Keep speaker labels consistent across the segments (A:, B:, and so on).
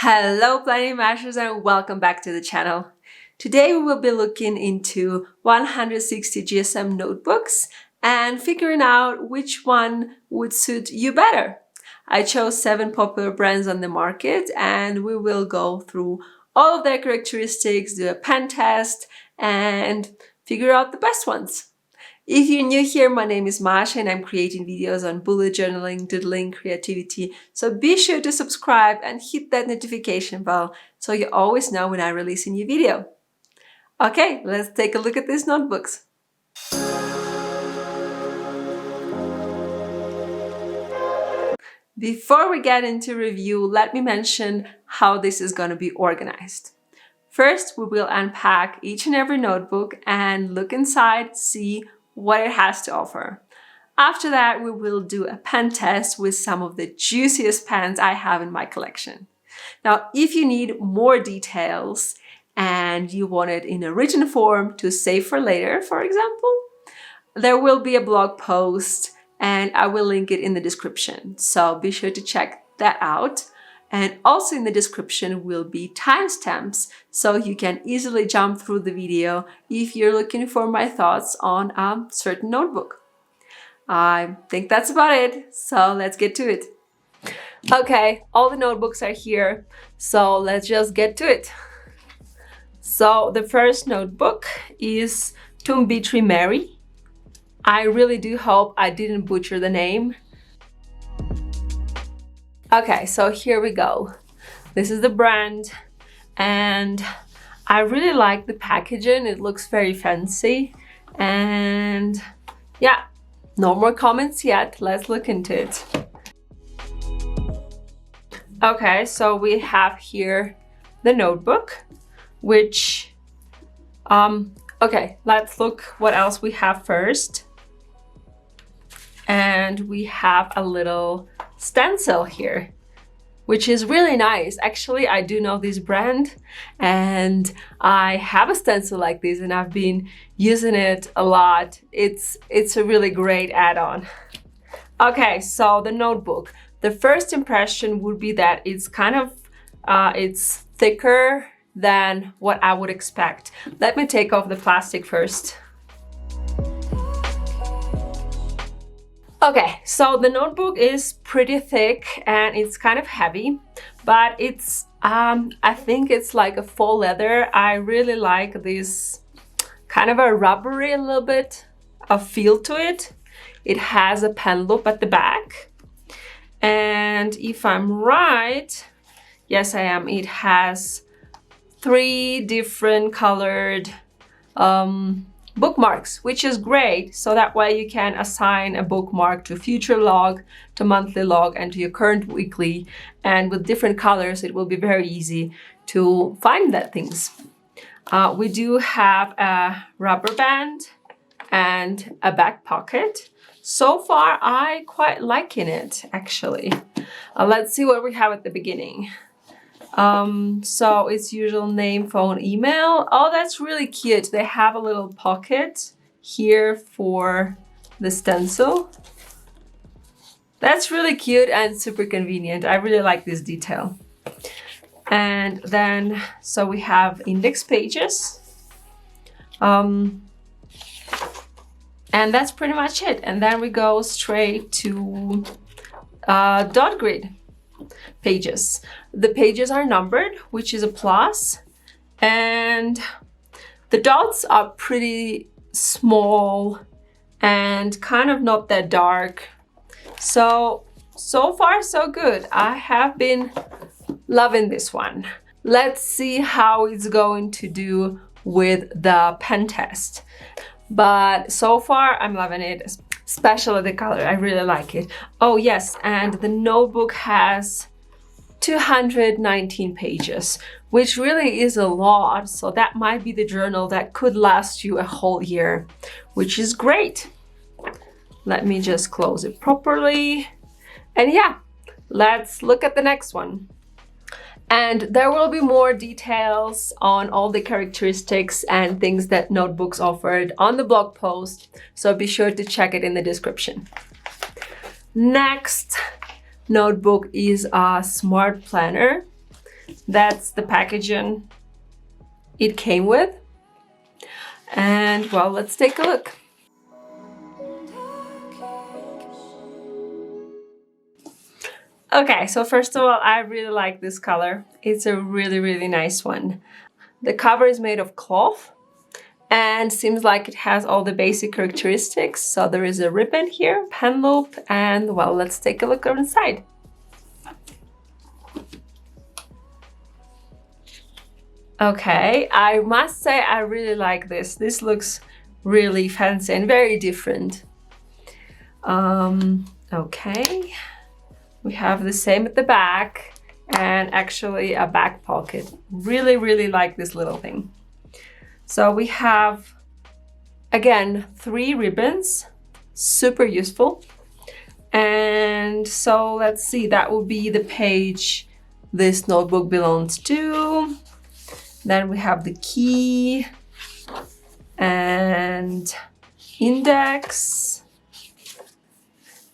A: Hello planning masters and welcome back to the channel. Today we will be looking into 160 GSM notebooks and figuring out which one would suit you better. I chose 7 popular brands on the market and we will go through all of their characteristics, do a pen test and figure out the best ones. If you're new here, my name is Masha and I'm creating videos on bullet journaling, doodling, creativity. So be sure to subscribe and hit that notification bell so you always know when I release a new video. Okay, let's take a look at these notebooks. Before we get into review, let me mention how this is going to be organized. First, we will unpack each and every notebook and look inside, see what it has to offer. After that, we will do a pen test with some of the juiciest pens I have in my collection. Now, if you need more details and you want it in a written form to save for later, for example, there will be a blog post and I will link it in the description. So be sure to check that out. And also in the description will be timestamps so you can easily jump through the video if you're looking for my thoughts on a certain notebook. I think that's about it, so let's get to it. Okay, all the notebooks are here, so let's just get to it. So the first notebook is Tumbitri Meri. I really do hope I didn't butcher the name. Okay, so here we go. This is the brand and I really like the packaging. It looks very fancy and yeah, no more comments yet. Let's look into it. Okay, so we have here the notebook, which, okay, let's look what else we have first. And we have a little stencil here, which is really nice. Actually, I do know this brand and I have a stencil like this and I've been using it a lot. It's a really great add-on. Okay, so the notebook. The first impression would be that it's kind of, it's thicker than what I would expect. Let me take off the plastic first. Okay, so the notebook is pretty thick and it's kind of heavy, but it's, I think it's like a faux leather. I really like this kind of a rubbery, a little bit of feel to it. It has a pen loop at the back. And if I'm right, yes I am, it has 3 different colored bookmarks, which is great. So that way you can assign a bookmark to future log, to monthly log, and to your current weekly. And with different colors, it will be very easy to find that things. We do have a rubber band and a back pocket. So far, I quite liking it, actually. Let's see what we have at the beginning. So it's usual name, phone, email. Oh, that's really cute. They have a little pocket here for the stencil. That's really cute and super convenient. I really like this detail. And then, so we have index pages. And that's pretty much it. And then we go straight to dot grid pages. The pages are numbered, which is a plus, and the dots are pretty small and kind of not that dark. So far so good. I have been loving this one. Let's see how it's going to do with the pen test. But so far I'm loving it, especially the color. I really like it. Oh yes, and the notebook has 219 pages, which really is a lot. So that might be the journal that could last you a whole year, which is great. Let me just close it properly. And yeah, let's look at the next one. And there will be more details on all the characteristics and things that notebooks offered on the blog post. So be sure to check it in the description. Next notebook is a smart planner. That's the packaging it came with. And well, let's take a look. Okay, so first of all, I really like this color. It's a really, really nice one. The cover is made of cloth and seems like it has all the basic characteristics. So there is a ribbon here, pen loop, and well, let's take a look inside. Okay, I must say I really like this. This looks really fancy and very different. Okay, we have the same at the back and actually a back pocket. Really, really like this little thing. So we have, again, 3 ribbons, super useful. And so let's see, that will be the page this notebook belongs to. Then we have the key and index,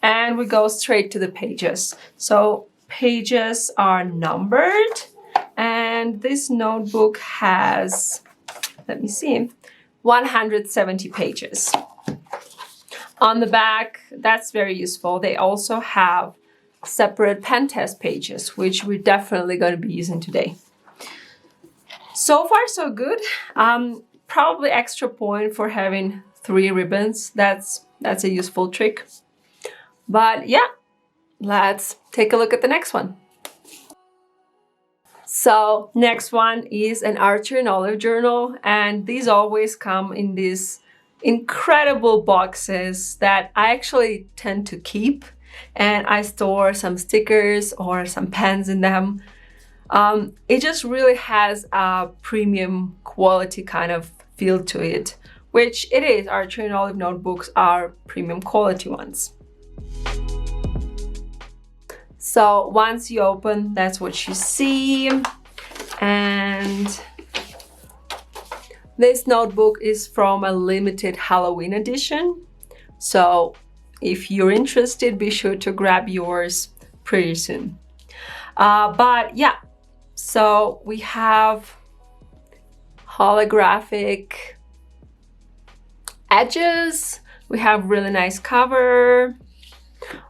A: and we go straight to the pages. So pages are numbered, and this notebook has, let me see, 170 pages. On the back, that's very useful. They also have separate pen test pages, which we're definitely going to be using today. So far, so good. Probably extra point for having 3 ribbons. That's a useful trick. But yeah, let's take a look at the next one. So next one is an Archer and Olive journal, and these always come in these incredible boxes that I actually tend to keep, and I store some stickers or some pens in them. It just really has a premium quality kind of feel to it, which it is. Archer and Olive notebooks are premium quality ones. So once you open, that's what you see. And this notebook is from a limited Halloween edition. So if you're interested, be sure to grab yours pretty soon. But yeah. So we have holographic edges, we have really nice cover,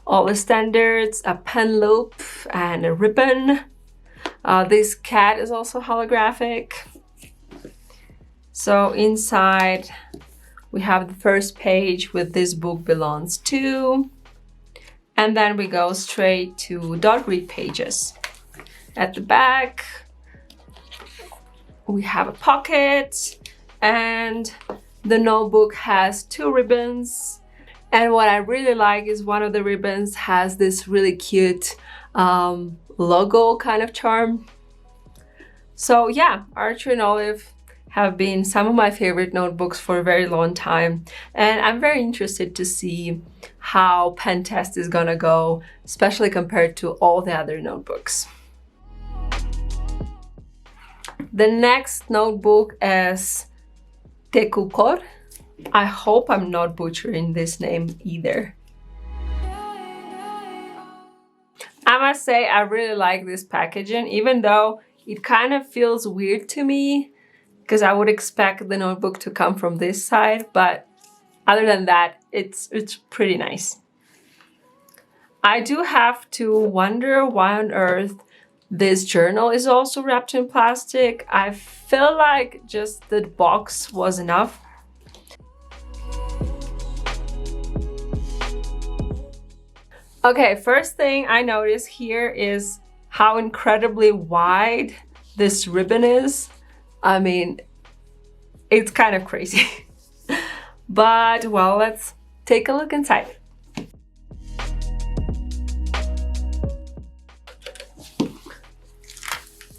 A: all the standards, a pen loop and a ribbon. This cat is also holographic. So inside we have the first page with this book belongs to, and then we go straight to dot grid pages. At the back, we have a pocket, and the notebook has 2 ribbons. And what I really like is one of the ribbons has this really cute logo kind of charm. So yeah, Archer and Olive have been some of my favorite notebooks for a very long time. And I'm very interested to see how pen test is gonna go, especially compared to all the other notebooks. The next notebook is Tekukor. I hope I'm not butchering this name either. I must say I really like this packaging, even though it kind of feels weird to me because I would expect the notebook to come from this side, but other than that, it's pretty nice. I do have to wonder why on earth this journal is also wrapped in plastic. I feel like just the box was enough. Okay, first thing I notice here is how incredibly wide this ribbon is. I mean, it's kind of crazy. But well, let's take a look inside.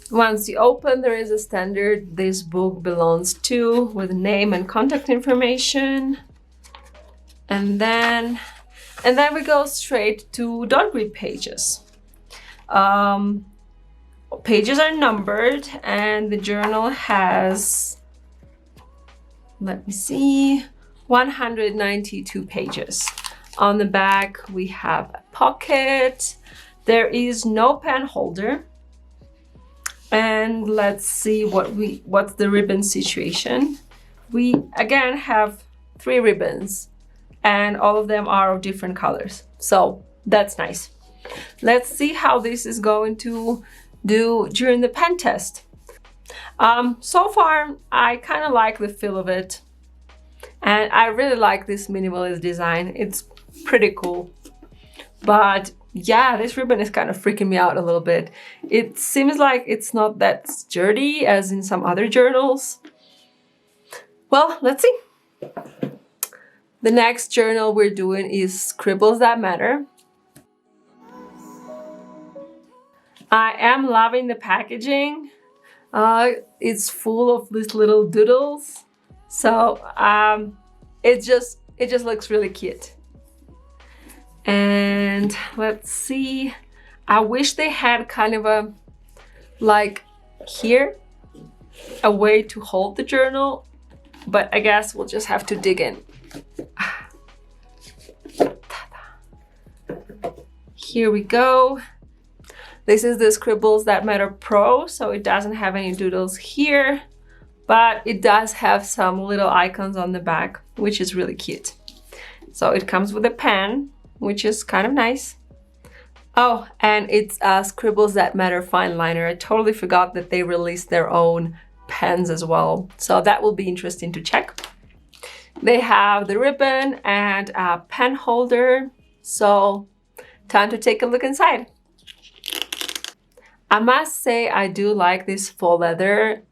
A: Once you open, there is a standard "This book belongs to" with name and contact information. And then we go straight to dot grid pages. Pages are numbered, and the journal has, let me see, 192 pages. On the back, we have a pocket. There is no pen holder. And let's see what's the ribbon situation. We again have 3 ribbons and all of them are of different colors. So that's nice. Let's see how this is going to do during the pen test. So far, I kind of like the feel of it. And I really like this minimalist design. It's pretty cool. But yeah, this ribbon is kind of freaking me out a little bit. It seems like it's not that sturdy as in some other journals. Well, let's see. The next journal we're doing is Scribbles That Matter. I am loving the packaging. It's full of these little doodles. So it just looks really cute. And let's see. I wish they had kind of a, like here, a way to hold the journal, but I guess we'll just have to dig in. Here we go. This is the Scribbles That Matter Pro, so it doesn't have any doodles here, but it does have some little icons on the back, which is really cute. So it comes with a pen, which is kind of nice. Oh, and it's a Scribbles That Matter fine liner. I totally forgot that they released their own pens as well. So that will be interesting to check. They have the ribbon and a pen holder. So time to take a look inside. I must say I do like this faux leather.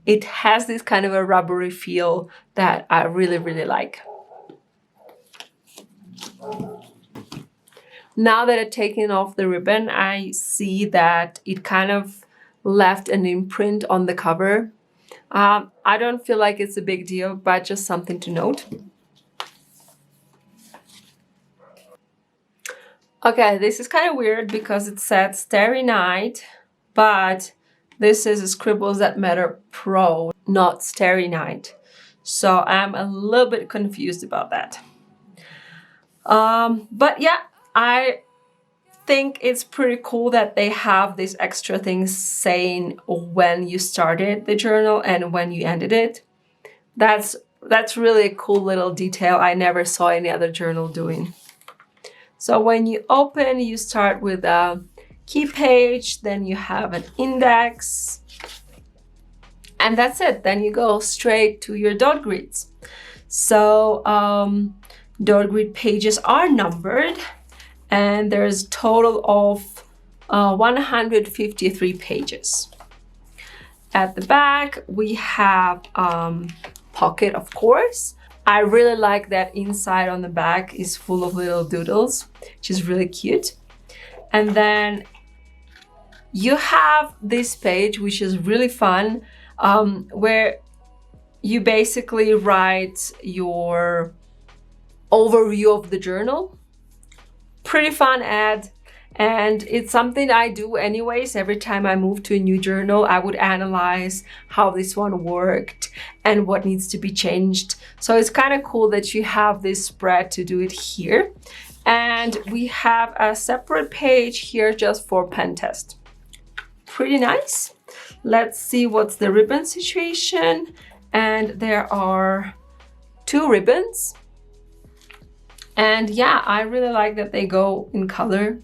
A: It has this kind of a rubbery feel that I really, really like. Now that I've taken off the ribbon, I see that it kind of left an imprint on the cover. I don't feel like it's a big deal, but just something to note. Okay, this is kind of weird because it said Starry Night, but this is a Scribbles That Matter Pro, not Starry Night. So I'm a little bit confused about that. But yeah, I think it's pretty cool that they have these extra things saying when you started the journal and when you ended it. That's really a cool little detail I never saw any other journal doing. So when you open, you start with a key page, then you have an index, and that's it. Then you go straight to your dot grids. So dot grid pages are numbered, and there's a total of 153 pages. At the back, we have pocket, of course. I really like that inside on the back is full of little doodles, which is really cute. And then you have this page, which is really fun, where you basically write your overview of the journal. Pretty fun ad. And it's something I do anyways. Every time I move to a new journal, I would analyze how this one worked and what needs to be changed. So it's kind of cool that you have this spread to do it here. And we have a separate page here just for pen test. Pretty nice. Let's see what's the ribbon situation. And there are 2 ribbons. And yeah, I really like that they go in color.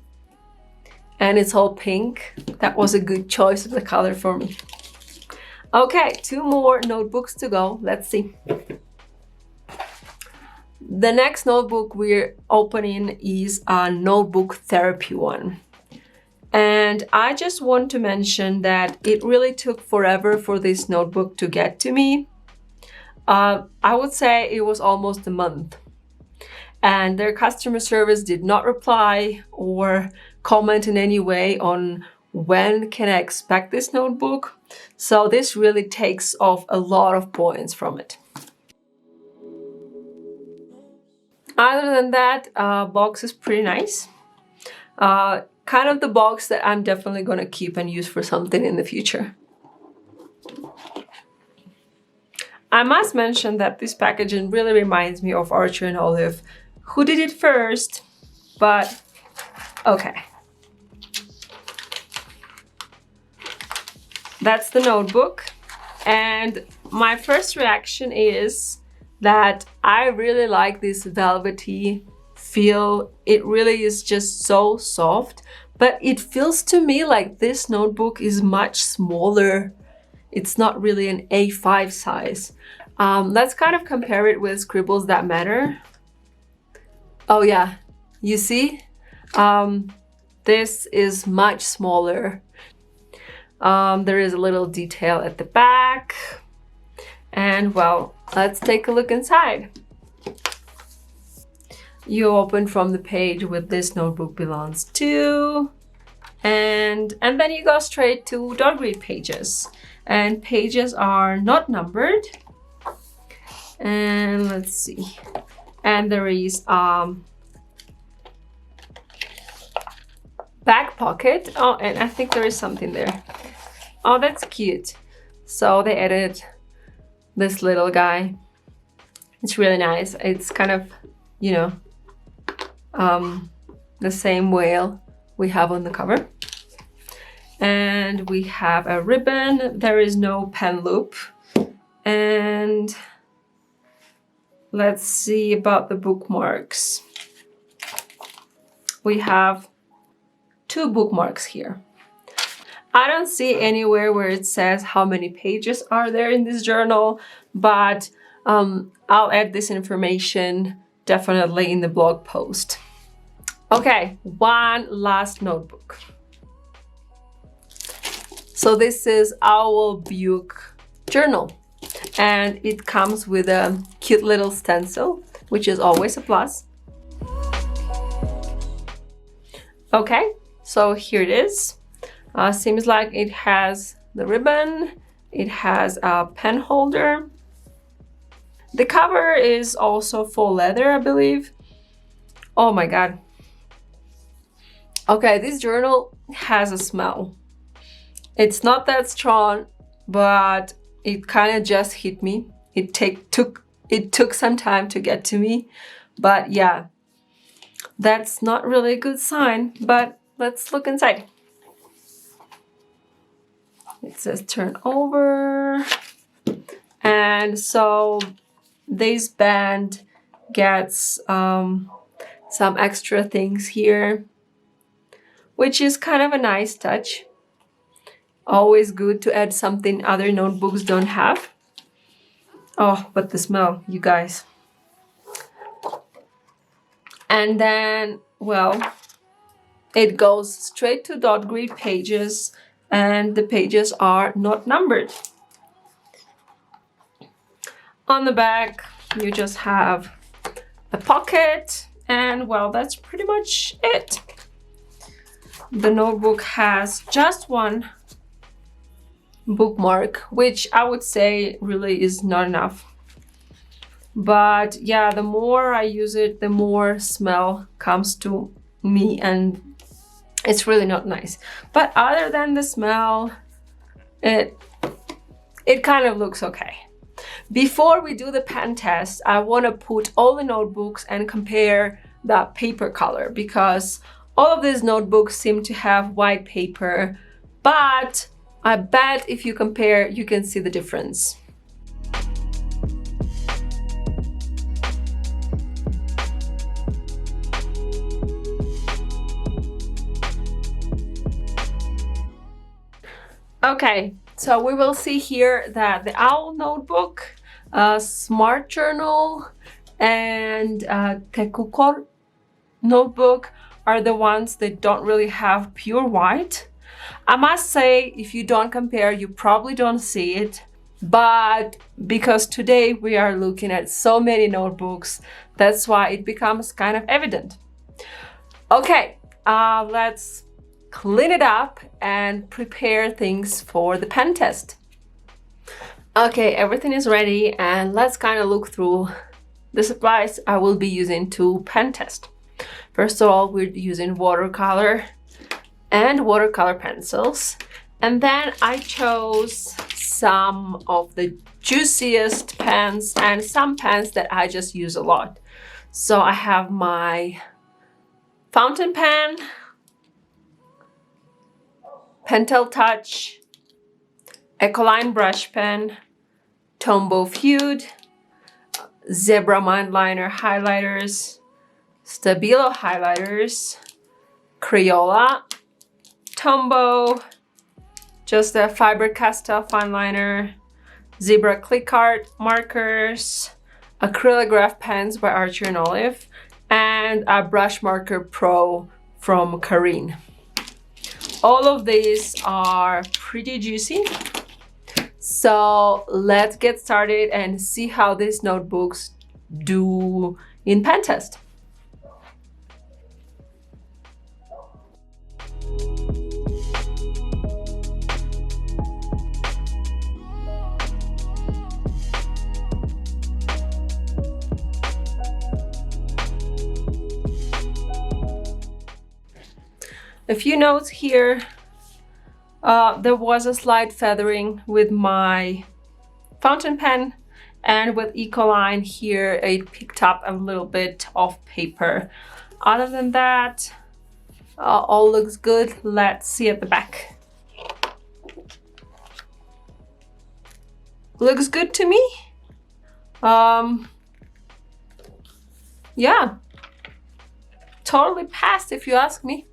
A: And it's all pink. That was a good choice of the color for me. Okay, 2 more notebooks to go. Let's see. The next notebook we're opening is a notebook therapy one. And I just want to mention that it really took forever for this notebook to get to me. I would say it was almost a month. And their customer service did not reply or comment in any way on when can I expect this notebook. So this really takes off a lot of points from it. Other than that, box is pretty nice. Kind of the box that I'm definitely going to keep and use for something in the future. I must mention that this packaging really reminds me of Archer and Olive, who did it first, but okay. that's the notebook. And my first reaction is that I really like this velvety feel. It really is just so soft, but it feels to me like this notebook is much smaller. It's not really an A5 size. Let's kind of compare it with Scribbles That Matter. Oh yeah, you see? This is much smaller. There is a little detail at the back. And well, let's take a look inside. You open from the page with this notebook belongs to, and then you go straight to dot grid pages. And pages are not numbered. And let's see. And there is back pocket. Oh, and I think there is something there. Oh, that's cute. So they added this little guy. It's really nice. It's kind of, you know, the same whale we have on the cover. And we have a ribbon. There is no pen loop. And let's see about the bookmarks. We have 2 bookmarks here. I don't see anywhere where it says how many pages are there in this journal, but I'll add this information definitely in the blog post. Okay, one last notebook. So this is our Buke journal, and it comes with a cute little stencil, which is always a plus. Okay, so here it is. Seems like it has the ribbon, it has a pen holder. The cover is also faux leather, I believe. Oh my god. Okay, this journal has a smell. It's not that strong, but it kind of just hit me. It took some time to get to me, but yeah, that's not really a good sign. But let's look inside. It says turn over, and so this band gets some extra things here, which is kind of a nice touch. Always good to add something other notebooks don't have. Oh, but the smell, you guys. And then, well, it goes straight to dot grid pages, and the pages are not numbered. On the back, you just have a pocket, and well, that's pretty much it. The notebook has just one bookmark, which I would say really is not enough. But yeah, the more I use it, the more smell comes to me, and it's really not nice. But other than the smell, it kind of looks okay. Before we do the pen test, I want to put all the notebooks and compare the paper color, because all of these notebooks seem to have white paper, but I bet if you compare, you can see the difference. Okay, so we will see here that the Owl notebook, Smart Journal, and Tekukor notebook are the ones that don't really have pure white. I must say, if you don't compare, you probably don't see it, but because today we are looking at so many notebooks, that's why it becomes kind of evident. Okay, let's clean it up and prepare things for the pen test. Okay, everything is ready, and let's kind of look through the supplies I will be using to pen test. First of all, we're using watercolor and watercolor pencils, and then I chose some of the juiciest pens and some pens that I just use a lot. So I have my fountain pen, Pentel Touch, Ecoline brush pen, Tombow Feud, Zebra Mindliner highlighters, Stabilo highlighters, Crayola, Tombow, just a Faber-Castell fine liner, Zebra Click Art markers, Acrylograph pens by Archer and Olive, and a Brush Marker Pro from Karine. All of these are pretty juicy. So let's get started and see how these notebooks do in pen test. A few notes here. There was a slight feathering with my fountain pen, and with Ecoline here it picked up a little bit of paper. Other than that, all looks good. Let's see at the back. Looks good to me. Yeah, totally passed if you ask me.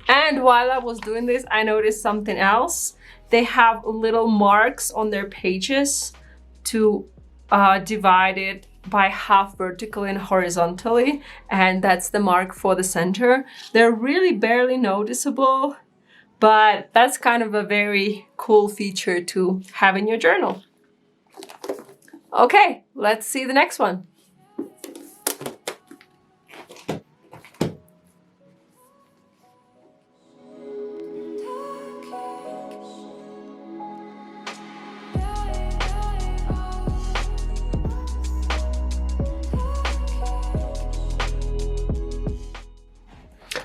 A: And while I was doing this, I noticed something else. They have little marks on their pages to divide it by half vertically and horizontally, and that's the mark for the center. They're really barely noticeable, but that's kind of a very cool feature to have in your journal. Okay, let's see the next one.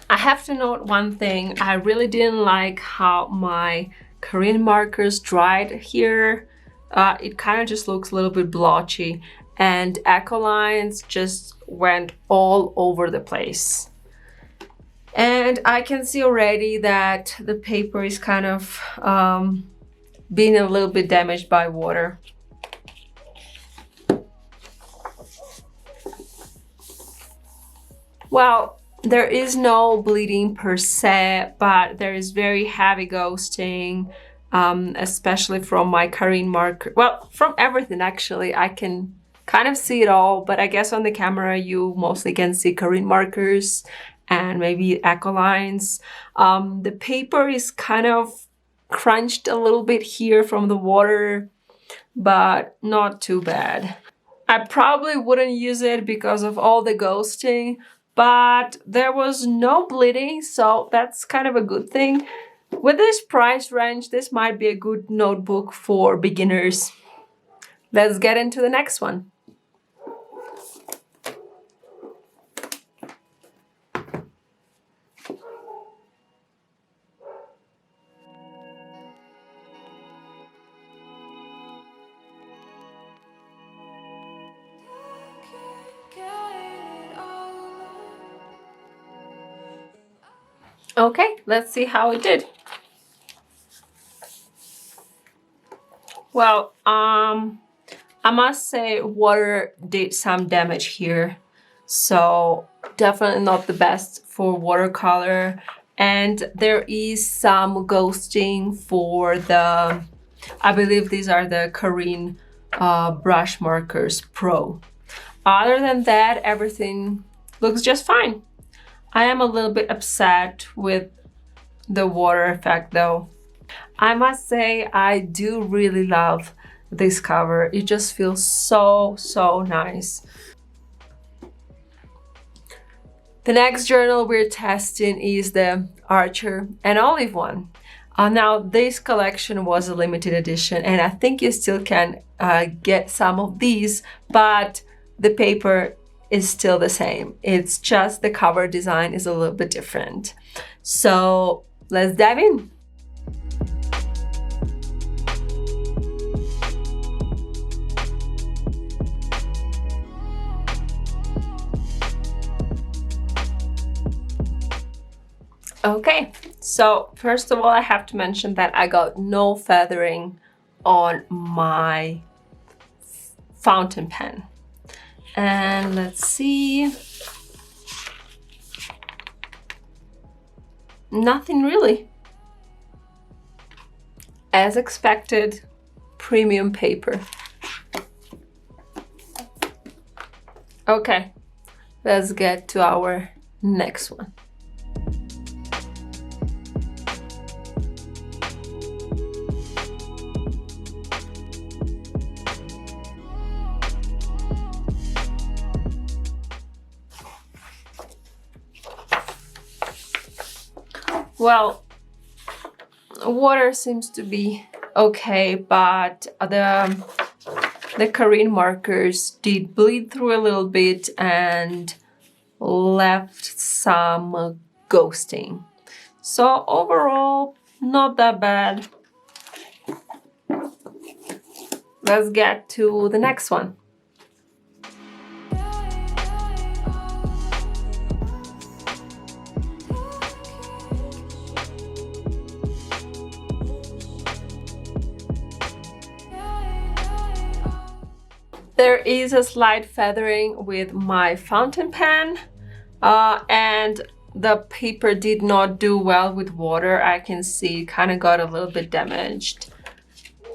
A: I have to note one thing. I really didn't like how my Karine markers dried here. It kind of just looks a little bit blotchy, and Ecolines just went all over the place. And I can see already that the paper is kind of being a little bit damaged by water. Well, there is no bleeding per se, but there is very heavy ghosting, especially from my Karine marker. Well, from everything actually. I can kind of see it all, but I guess on the camera you mostly can see Karine markers and maybe Ecolines. The paper is kind of crunched a little bit here from the water, but not too bad. I probably wouldn't use it because of all the ghosting, but there was no bleeding, so that's kind of a good thing. With this price range, this might be a good notebook for beginners. Let's get into the next one. Okay, let's see how it did. Well, I must say water did some damage here. So definitely not the best for watercolor. And there is some ghosting for the, I believe these are the Karine brush markers Pro. Other than that, everything looks just fine. I am a little bit upset with the water effect though. I must say I do really love this cover. It just feels so nice. The next journal we're testing is the Archer and Olive one. Now this collection was a limited edition, and I think you still can get some of these, but the paper is still the same. It's just the cover design is a little bit different. So let's dive in. Okay, So first of all, I have to mention that I got no feathering on my fountain pen. And let's see. Nothing really. As expected, premium paper. Okay, let's get to our next one. Well, water seems to be okay, but the Korean markers did bleed through a little bit and left some ghosting. So overall, not that bad. Let's get to the next one. There is a slight feathering with my fountain pen, and the paper did not do well with water. I can see it kind of got a little bit damaged.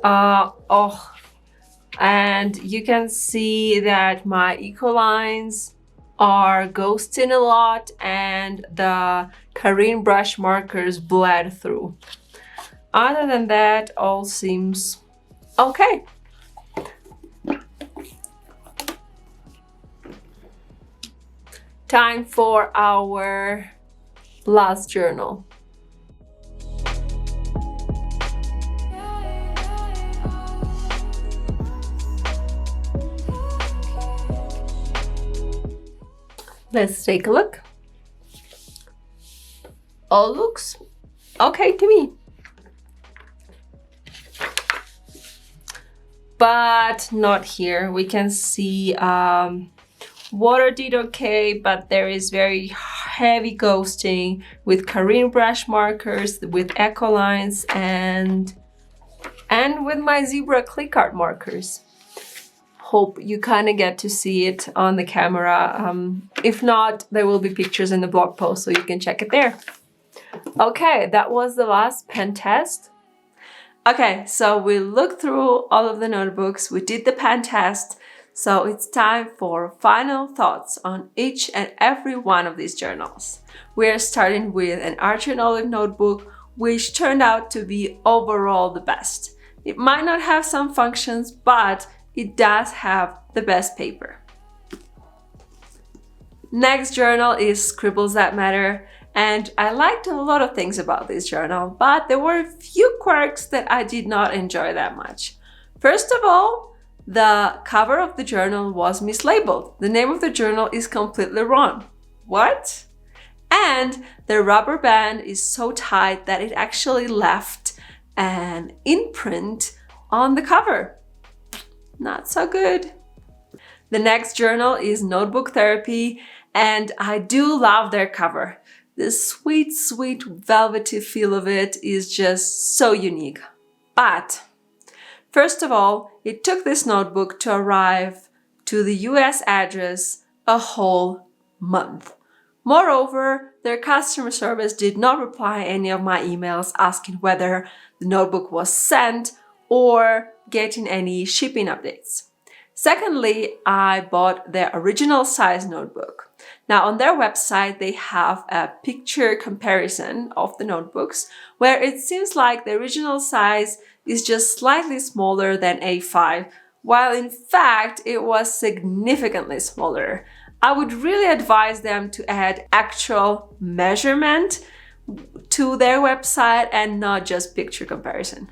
A: And you can see that my eco lines are ghosting a lot and the Korean brush markers bled through. Other than that, all seems okay. Time for our last journal. Let's take a look. All looks okay to me. But not here. We can see water did okay, but there is very heavy ghosting with Korean brush markers, with echo lines, and with my zebra click art markers. Hope you kind of get to see it on the camera. If not, there will be pictures in the blog post, so you can check it there. Okay, that was the last pen test. Okay, so we looked through all of the notebooks, we did the pen test, so it's time for final thoughts on each and every one of these journals. We're starting with an Archer and Olive notebook, which turned out to be overall the best. It might not have some functions, but it does have the best paper. Next journal is Scribbles That Matter, and I liked a lot of things about this journal, but there were a few quirks that I did not enjoy that much. First of all, the cover of the journal was mislabeled. The name of the journal is completely wrong. What? And the rubber band is so tight that it actually left an imprint on the cover. Not so good. The next journal is Notebook Therapy, and I do love their cover. The sweet, sweet velvety feel of it is just so unique. But first of all, it took this notebook to arrive to the US address a whole month. Moreover, their customer service did not reply any of my emails asking whether the notebook was sent or getting any shipping updates. Secondly, I bought their original size notebook. Now on their website, they have a picture comparison of the notebooks where it seems like the original size is just slightly smaller than A5, while in fact it was significantly smaller. I would really advise them to add actual measurement to their website and not just picture comparison.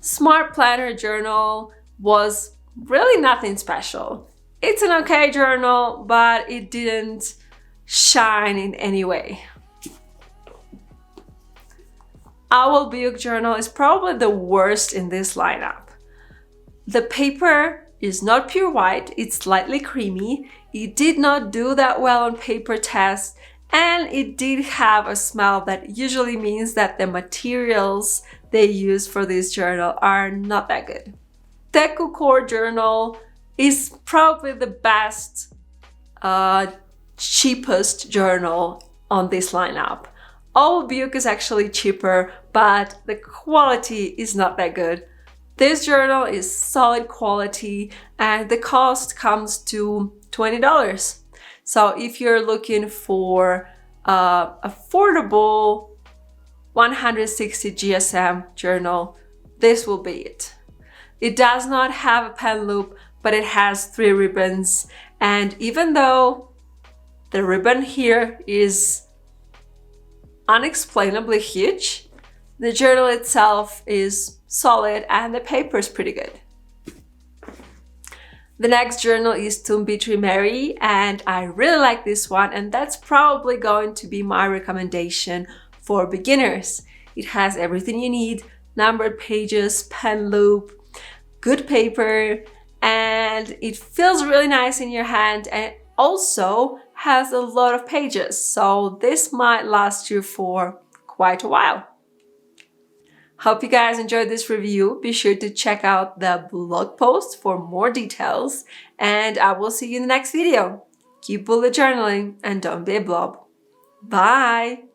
A: Smart Planner journal was really nothing special. It's an okay journal, but it didn't shine in any way. Owl Buke journal is probably the worst in this lineup. The paper is not pure white, it's slightly creamy. It did not do that well on paper tests, And it did have a smell that usually means that the materials they use for this journal are not that good. Tekukor journal is probably the best, cheapest journal on this lineup. Buke is actually cheaper, but the quality is not that good. This journal is solid quality and the cost comes to $20. So if you're looking for affordable 160 GSM journal, this will be it. It does not have a pen loop, but it has 3 ribbons. And even though the ribbon here is unexplainably huge, the journal itself is solid and the paper is pretty good. The next journal is Tumbitri Meri, and I really like this one, and that's probably going to be my recommendation for beginners. It has everything you need: numbered pages, pen loop, good paper, and it feels really nice in your hand, and it also has a lot of pages, so this might last you for quite a while. Hope you guys enjoyed this review. Be sure to check out the blog post for more details, and I will see you in the next video. Keep bullet journaling and don't be a blob. Bye!